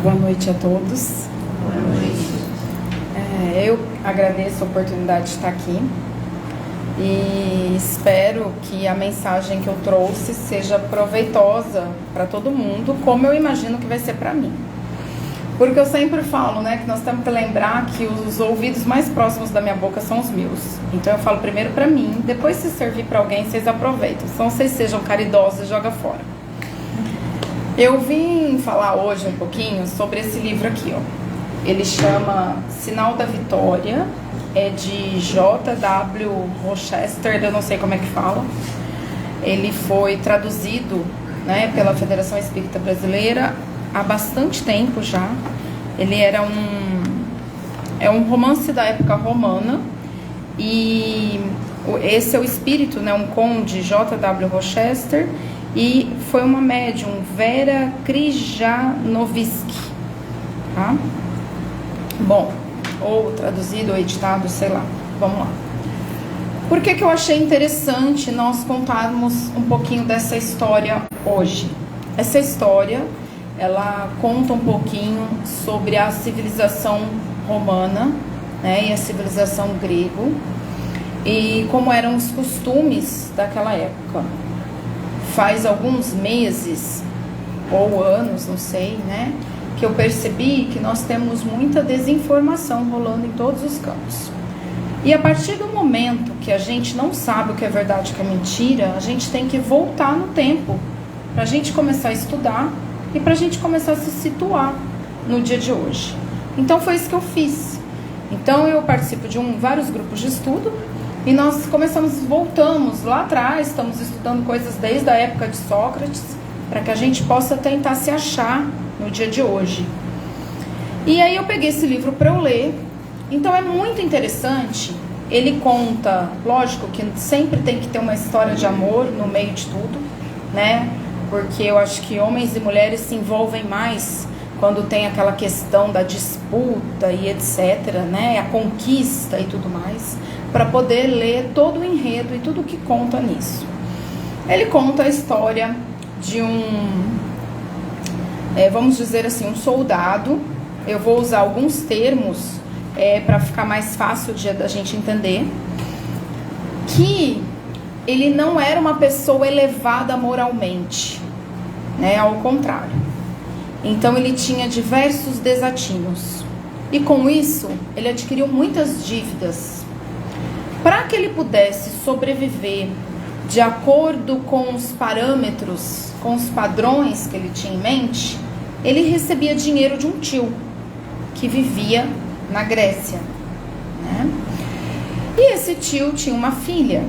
Boa noite a todos. Boa noite. Eu agradeço a oportunidade de estar aqui e espero que a mensagem que eu trouxe seja proveitosa para todo mundo, como eu imagino que vai ser para mim. Porque eu sempre falo, que nós temos que lembrar que os ouvidos mais próximos da minha boca são os meus. Então eu falo primeiro para mim, depois se servir para alguém, vocês aproveitam. Então vocês sejam caridosos e jogam fora. Eu vim falar hoje um pouquinho sobre esse livro aqui, ó. Ele chama Sinal da Vitória, é de J.W. Rochester, eu não sei como é que fala. Ele foi traduzido, pela Federação Espírita Brasileira há bastante tempo já. Ele era um romance da época romana e esse é o espírito, um conde J.W. Rochester, e foi uma médium, Vera Krjanovski, tá? Bom, ou traduzido ou editado, sei lá. Vamos lá. Por que eu achei interessante nós contarmos um pouquinho dessa história hoje? Essa história, ela conta um pouquinho sobre a civilização romana, e a civilização grego, e como eram os costumes daquela época. Faz alguns meses, ou anos, não sei, que eu percebi que nós temos muita desinformação rolando em todos os campos. E a partir do momento que a gente não sabe o que é verdade e o que é mentira, a gente tem que voltar no tempo para a gente começar a estudar e para a gente começar a se situar no dia de hoje. Então foi isso que eu fiz. Então eu participo de vários grupos de estudo e nós voltamos lá atrás, estamos estudando coisas desde a época de Sócrates, para que a gente possa tentar se achar no dia de hoje. E aí eu peguei esse livro para eu ler. Então é muito interessante. Ele conta, lógico que sempre tem que ter uma história de amor no meio de tudo, porque eu acho que homens e mulheres se envolvem mais quando tem aquela questão da disputa e etc, a conquista e tudo mais, para poder ler todo o enredo e tudo o que conta nisso. Ele conta a história de vamos dizer assim, um soldado. Eu vou usar alguns termos para ficar mais fácil da gente entender, que ele não era uma pessoa elevada moralmente, ao contrário. Então ele tinha diversos desatinos e com isso ele adquiriu muitas dívidas. Para que ele pudesse sobreviver de acordo com os parâmetros, com os padrões que ele tinha em mente, ele recebia dinheiro de um tio que vivia na Grécia, E esse tio tinha uma filha.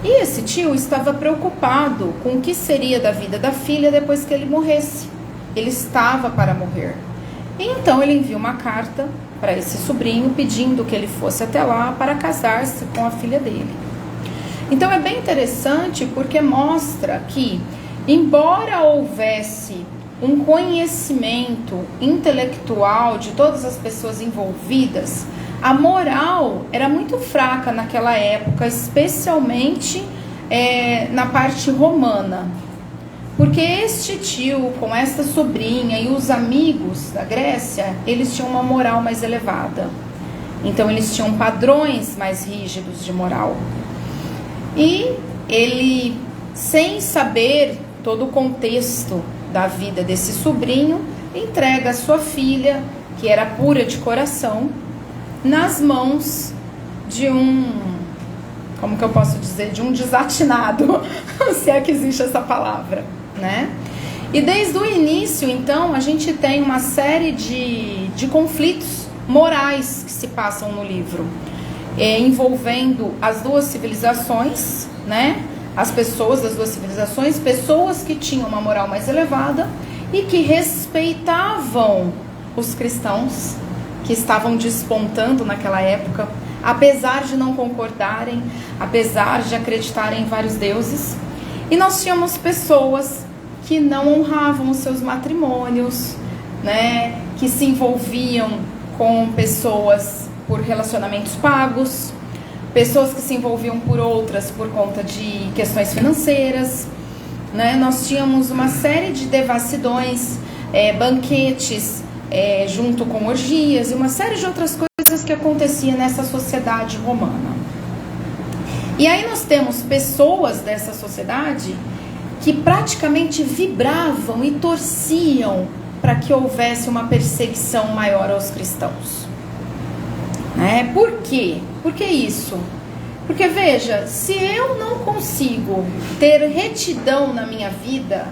E esse tio estava preocupado com o que seria da vida da filha depois que ele morresse. Ele estava para morrer. Então ele enviou uma carta para esse sobrinho pedindo que ele fosse até lá para casar-se com a filha dele. Então é bem interessante porque mostra que, embora houvesse um conhecimento intelectual de todas as pessoas envolvidas, a moral era muito fraca naquela época, especialmente na parte romana. Porque este tio, com esta sobrinha e os amigos da Grécia, eles tinham uma moral mais elevada. Então eles tinham padrões mais rígidos de moral. E ele, sem saber todo o contexto da vida desse sobrinho, entrega a sua filha, que era pura de coração, nas mãos de como que eu posso dizer, de um desatinado, se é que existe essa palavra, E desde o início, então, a gente tem uma série de conflitos morais que se passam no livro, envolvendo as duas civilizações, As pessoas das duas civilizações, pessoas que tinham uma moral mais elevada e que respeitavam os cristãos que estavam despontando naquela época, apesar de não concordarem, apesar de acreditarem em vários deuses. E nós tínhamos pessoas que não honravam os seus matrimônios, que se envolviam com pessoas por relacionamentos pagos, pessoas que se envolviam por outras por conta de questões financeiras, Nós tínhamos uma série de devassidões, banquetes junto com orgias e uma série de outras coisas que acontecia nessa sociedade romana. E aí nós temos pessoas dessa sociedade que praticamente vibravam e torciam para que houvesse uma perseguição maior aos cristãos. Por quê? Por que isso? Porque veja, se eu não consigo ter retidão na minha vida,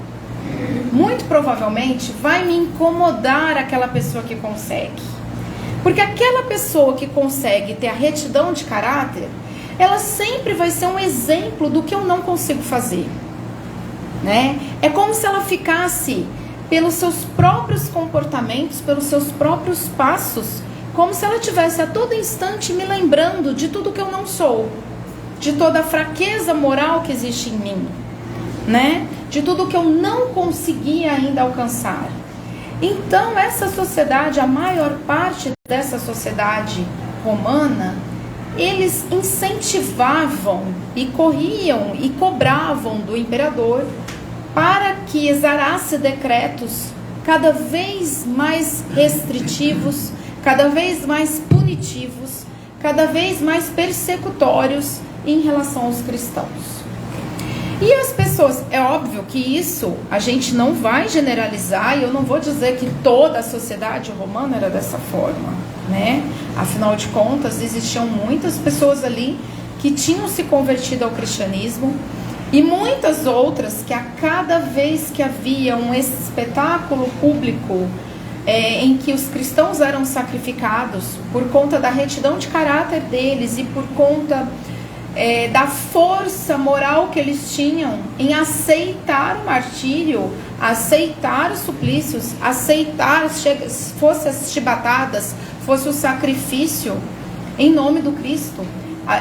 muito provavelmente vai me incomodar aquela pessoa que consegue. Porque aquela pessoa que consegue ter a retidão de caráter, ela sempre vai ser um exemplo do que eu não consigo fazer. É como se ela ficasse pelos seus próprios comportamentos, pelos seus próprios passos, como se ela estivesse a todo instante me lembrando de tudo que eu não sou, de toda a fraqueza moral que existe em mim, de tudo que eu não consegui ainda alcançar. Então essa sociedade, a maior parte dessa sociedade romana, eles incentivavam e corriam e cobravam do imperador para que exarasse decretos cada vez mais restritivos, cada vez mais punitivos, cada vez mais persecutórios em relação aos cristãos. E as pessoas, é óbvio que isso a gente não vai generalizar, e eu não vou dizer que toda a sociedade romana era dessa forma, Afinal de contas, existiam muitas pessoas ali que tinham se convertido ao cristianismo, e muitas outras que a cada vez que havia um espetáculo público em que os cristãos eram sacrificados por conta da retidão de caráter deles e por conta da força moral que eles tinham em aceitar o martírio, aceitar os suplícios, aceitar, fosse as chibatadas, fosse o sacrifício em nome do Cristo,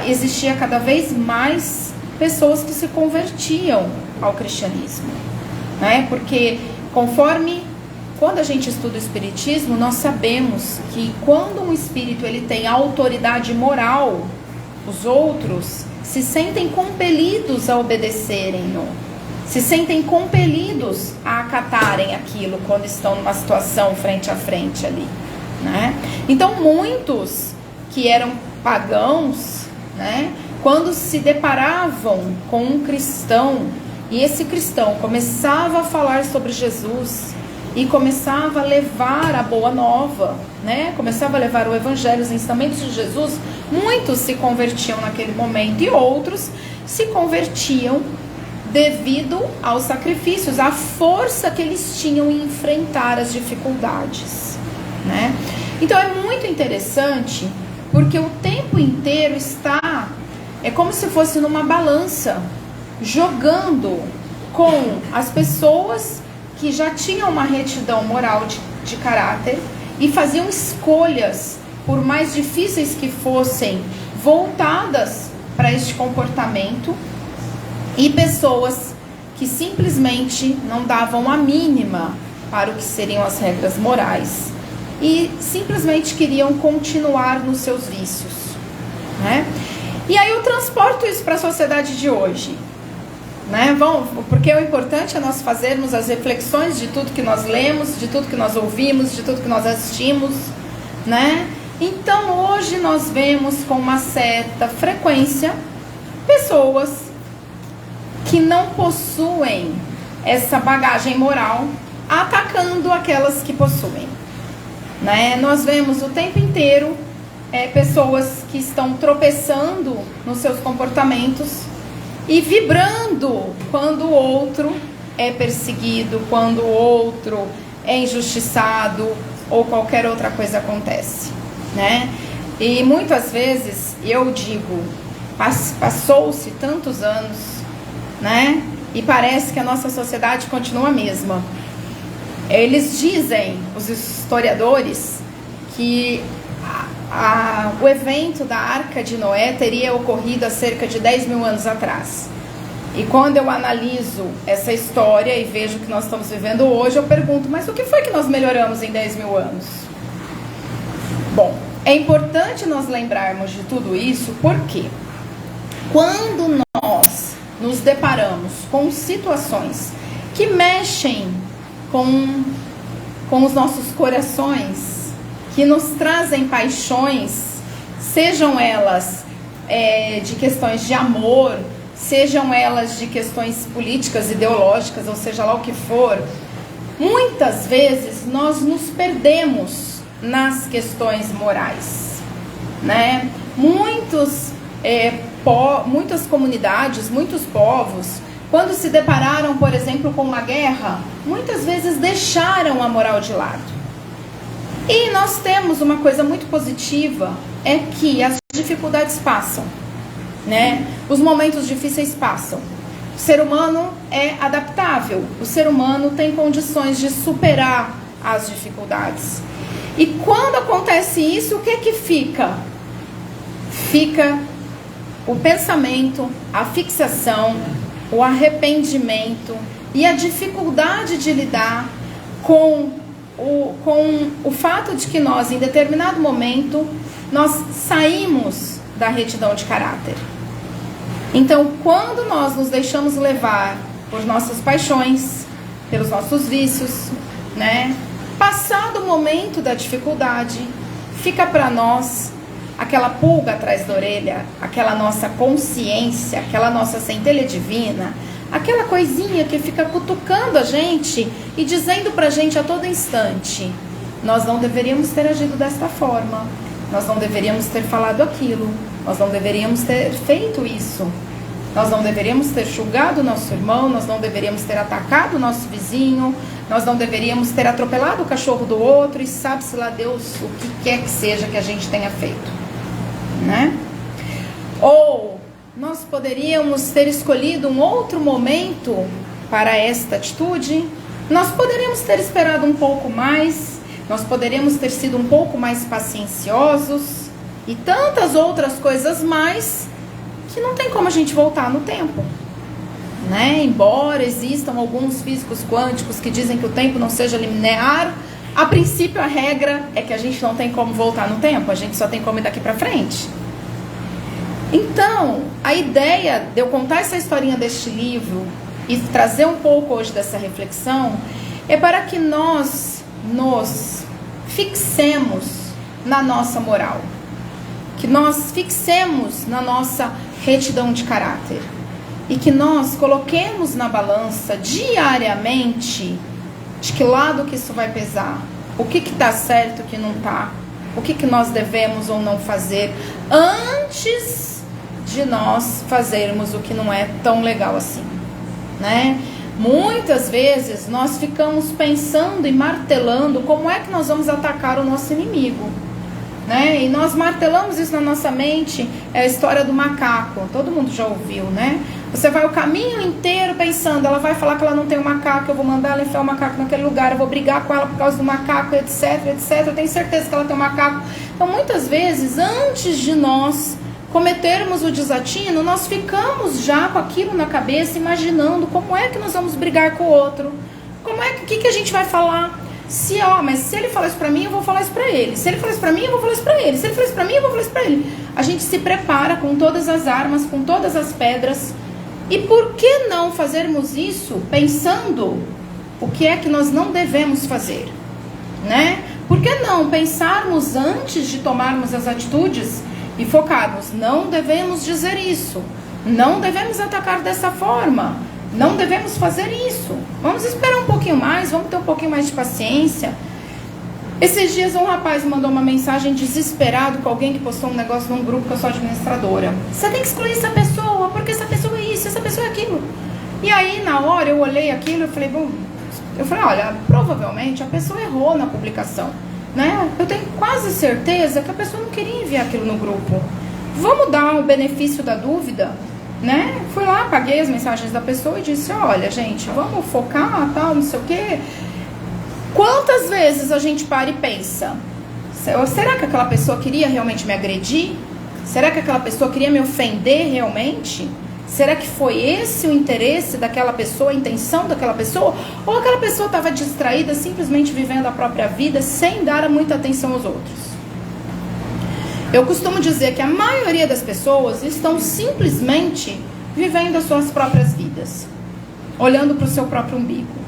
existia cada vez mais pessoas que se convertiam ao cristianismo, porque quando a gente estuda o espiritismo, nós sabemos que quando um espírito ele tem autoridade moral, os outros se sentem compelidos a obedecerem-no, se sentem compelidos a acatarem aquilo quando estão numa situação frente a frente ali, Então muitos que eram pagãos, quando se deparavam com um cristão, e esse cristão começava a falar sobre Jesus e começava a levar a boa nova, começava a levar o evangelho, os ensinamentos de Jesus, muitos se convertiam naquele momento e outros se convertiam devido aos sacrifícios, à força que eles tinham em enfrentar as dificuldades, Então é muito interessante, porque o tempo inteiro é como se fosse numa balança, jogando com as pessoas que já tinham uma retidão moral de caráter e faziam escolhas, por mais difíceis que fossem, voltadas para este comportamento, e pessoas que simplesmente não davam a mínima para o que seriam as regras morais e simplesmente queriam continuar nos seus vícios, E aí eu transporto isso para a sociedade de hoje, porque o importante é nós fazermos as reflexões de tudo que nós lemos, de tudo que nós ouvimos, de tudo que nós assistimos, Então hoje nós vemos com uma certa frequência pessoas que não possuem essa bagagem moral atacando aquelas que possuem, Nós vemos o tempo inteiro pessoas que estão tropeçando nos seus comportamentos e vibrando quando o outro é perseguido, quando o outro é injustiçado ou qualquer outra coisa acontece, E muitas vezes eu digo, passou-se tantos anos, E parece que a nossa sociedade continua a mesma. Eles dizem, os historiadores, que o evento da Arca de Noé teria ocorrido há cerca de 10 mil anos atrás. E quando eu analiso essa história e vejo o que nós estamos vivendo hoje, eu pergunto, mas o que foi que nós melhoramos em 10 mil anos? Bom, é importante nós lembrarmos de tudo isso, porque quando nós nos deparamos com situações que mexem com com os nossos corações, que nos trazem paixões, sejam elas de questões de amor, sejam elas de questões políticas, ideológicas, ou seja lá o que for, muitas vezes nós nos perdemos nas questões morais, né? Muitas comunidades, muitos povos, quando se depararam, por exemplo, com uma guerra, muitas vezes deixaram a moral de lado. E nós temos uma coisa muito positiva, é que as dificuldades passam, né? Os momentos difíceis passam. O ser humano é adaptável, o ser humano tem condições de superar as dificuldades. E quando acontece isso, o que é que fica? Fica o pensamento, a fixação, o arrependimento e a dificuldade de lidar com o fato de que nós, em determinado momento, nós saímos da retidão de caráter. Então, quando nós nos deixamos levar por nossas paixões, pelos nossos vícios, né? Passado o momento da dificuldade, fica para nós aquela pulga atrás da orelha, aquela nossa consciência, aquela nossa centelha divina, aquela coisinha que fica cutucando a gente e dizendo pra gente a todo instante: nós não deveríamos ter agido desta forma, nós não deveríamos ter falado aquilo, nós não deveríamos ter feito isso, nós não deveríamos ter julgado o nosso irmão, nós não deveríamos ter atacado o nosso vizinho, nós não deveríamos ter atropelado o cachorro do outro, e sabe-se lá Deus o que quer que seja que a gente tenha feito, né? Ou nós poderíamos ter escolhido um outro momento para esta atitude, nós poderíamos ter esperado um pouco mais, nós poderíamos ter sido um pouco mais pacienciosos e tantas outras coisas mais que não tem como a gente voltar no tempo, né? Embora existam alguns físicos quânticos que dizem que o tempo não seja linear, a princípio a regra é que a gente não tem como voltar no tempo, a gente só tem como ir daqui para frente. Então, a ideia de eu contar essa historinha deste livro e trazer um pouco hoje dessa reflexão é para que nós nos fixemos na nossa moral, que nós fixemos na nossa retidão de caráter e que nós coloquemos na balança diariamente de que lado que isso vai pesar, o que está certo, o que não está, o que nós devemos ou não fazer antes de nós fazermos o que não é tão legal assim, né? Muitas vezes nós ficamos pensando e martelando como é que nós vamos atacar o nosso inimigo, né? E nós martelamos isso na nossa mente. É a história do macaco, todo mundo já ouviu, né? Você vai o caminho inteiro pensando, ela vai falar que ela não tem um macaco, eu vou mandar ela enfiar o macaco naquele lugar, eu vou brigar com ela por causa do macaco, etc, etc, eu tenho certeza que ela tem um macaco. Então muitas vezes, antes de nós cometermos o desatino, nós ficamos já com aquilo na cabeça, imaginando como é que nós vamos brigar com o outro, como é que a gente vai falar. Mas se ele falar isso pra mim, eu vou falar isso pra ele. Se ele falar isso pra mim, eu vou falar isso pra ele. Se ele falar isso pra mim, eu vou falar isso pra ele. A gente se prepara com todas as armas, com todas as pedras. E por que não fazermos isso pensando o que é que nós não devemos fazer, né? Por que não pensarmos antes de tomarmos as atitudes e focarmos? Não devemos dizer isso, não devemos atacar dessa forma, não devemos fazer isso. Vamos esperar um pouquinho mais, vamos ter um pouquinho mais de paciência. Esses dias um rapaz mandou uma mensagem desesperado com alguém que postou um negócio num grupo que eu sou administradora. Você tem que excluir essa pessoa, porque essa pessoa é isso, essa pessoa é aquilo. E aí na hora eu olhei aquilo e falei, olha, provavelmente a pessoa errou na publicação, né? Eu tenho quase certeza que a pessoa não queria enviar aquilo no grupo. Vamos dar o benefício da dúvida, né? Fui lá, apaguei as mensagens da pessoa e disse, olha gente, vamos focar, tal, não sei o quê. Quantas vezes a gente para e pensa, será que aquela pessoa queria realmente me agredir? Será que aquela pessoa queria me ofender realmente? Será que foi esse o interesse daquela pessoa, a intenção daquela pessoa? Ou aquela pessoa estava distraída, simplesmente vivendo a própria vida, sem dar muita atenção aos outros? Eu costumo dizer que a maioria das pessoas estão simplesmente vivendo as suas próprias vidas, olhando para o seu próprio umbigo.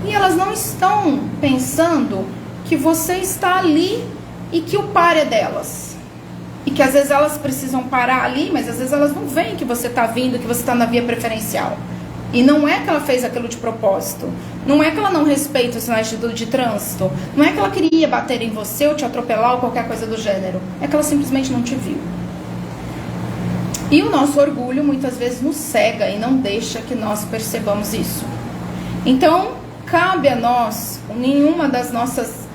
E elas não estão pensando que você está ali e que o par é delas. E que às vezes elas precisam parar ali, mas às vezes elas não veem que você está vindo, que você está na via preferencial. E não é que ela fez aquilo de propósito. Não é que ela não respeita os sinais de trânsito. Não é que ela queria bater em você ou te atropelar ou qualquer coisa do gênero. É que ela simplesmente não te viu. E o nosso orgulho muitas vezes nos cega e não deixa que nós percebamos isso. Então, cabe a nós, nenhuma das nossas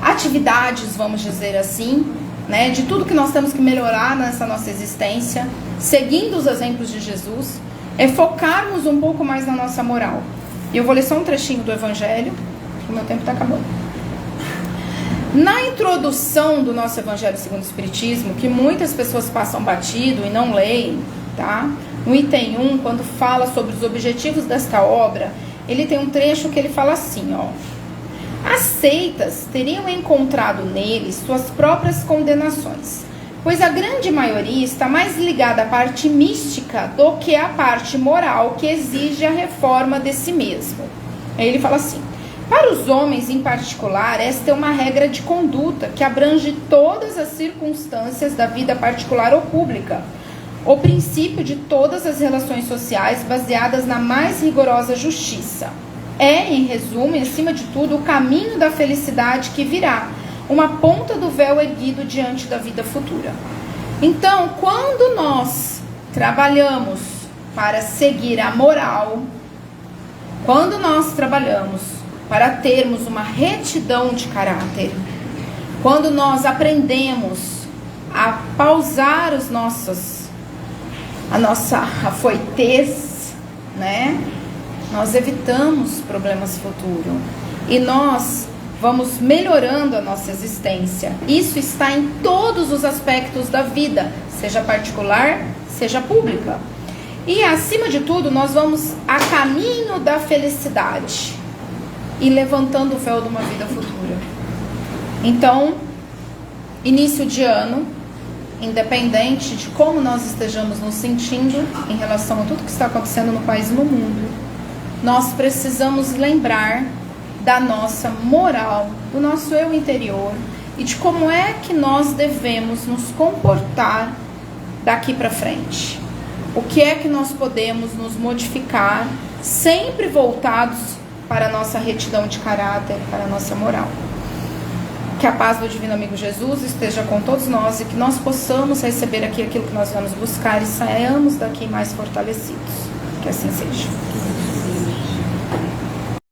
atividades, vamos dizer assim, né, de tudo que nós temos que melhorar nessa nossa existência, seguindo os exemplos de Jesus, é focarmos um pouco mais na nossa moral. E eu vou ler só um trechinho do Evangelho, que o meu tempo está acabando. Na introdução do nosso Evangelho segundo o Espiritismo, que muitas pessoas passam batido e não leem, tá? No item 1, quando fala sobre os objetivos desta obra, ele tem um trecho que ele fala assim, ó. As seitas teriam encontrado neles suas próprias condenações, pois a grande maioria está mais ligada à parte mística do que à parte moral que exige a reforma de si mesmo. Aí ele fala assim, para os homens em particular, esta é uma regra de conduta que abrange todas as circunstâncias da vida particular ou pública, o princípio de todas as relações sociais baseadas na mais rigorosa justiça. É, em resumo, e acima de tudo, o caminho da felicidade que virá, uma ponta do véu erguido diante da vida futura. Então, quando nós trabalhamos para seguir a moral, quando nós trabalhamos para termos uma retidão de caráter, quando nós aprendemos a pausar a nossa afoitez, né? Nós evitamos problemas futuros e nós vamos melhorando a nossa existência. Isso está em todos os aspectos da vida, seja particular, seja pública. E acima de tudo, nós vamos a caminho da felicidade e levantando o véu de uma vida futura. Então, início de ano, independente de como nós estejamos nos sentindo em relação a tudo que está acontecendo no país e no mundo, nós precisamos lembrar da nossa moral, do nosso eu interior e de como é que nós devemos nos comportar daqui para frente. O que é que nós podemos nos modificar, sempre voltados para a nossa retidão de caráter, para a nossa moral. Que a paz do Divino Amigo Jesus esteja com todos nós e que nós possamos receber aqui aquilo que nós vamos buscar e saiamos daqui mais fortalecidos. Que assim seja.